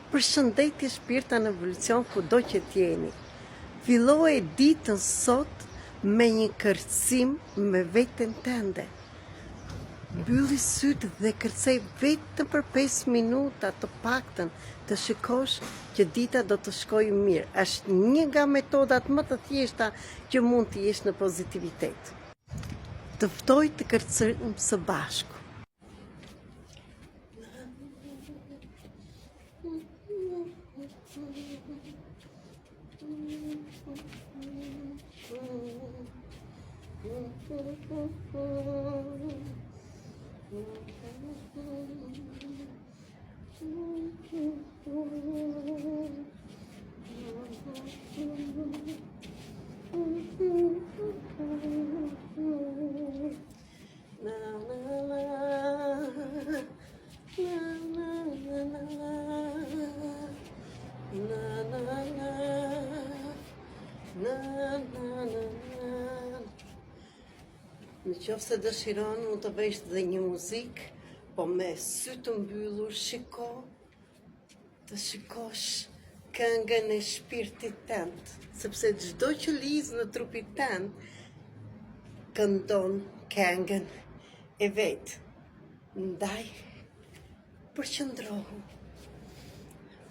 Përshëndetje shpirta në evolucion kudo që t'jeni. Filloi ditën sot me një kërcim me veten tënde. Mbylli sytë dhe kërcej vetëm për 5 minuta të paktën të shikosh që dita do të shkojë mirë. Është një nga metodat më të thjeshta që mund të jesh në pozitivitet. Të ftoj të kërcojmë së bashku. Në qoftë se dëshiron, mund të vesh dhe një muzikë, po me sy të mbyllur, të shikosh këngën e shpirtit tënd, sepse çdo që lidh në trupin tënd këndon këngën e vet. Ndaj përqendrohu,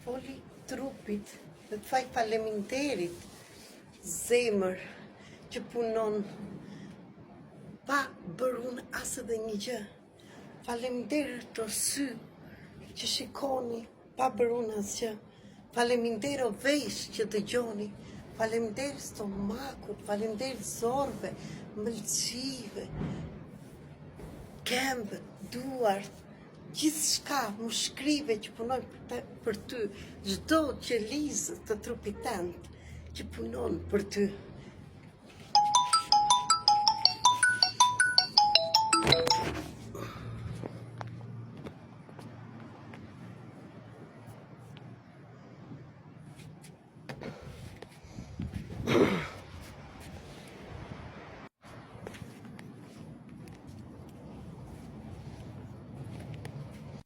foli trupit dhe të faj faleminderit zemër që punon pa bërun as edhe një gjë. Faleminderit të sy që shikoni pa bërun asgjë. Faleminderit vesh që dëgjoni. Faleminderit stomakut, faleminderit zorve, mëlçive, këmbët, duart, gjithçka, mushkrive që punojnë për ty, çdo që lizë të trupit tënd që punon për ty.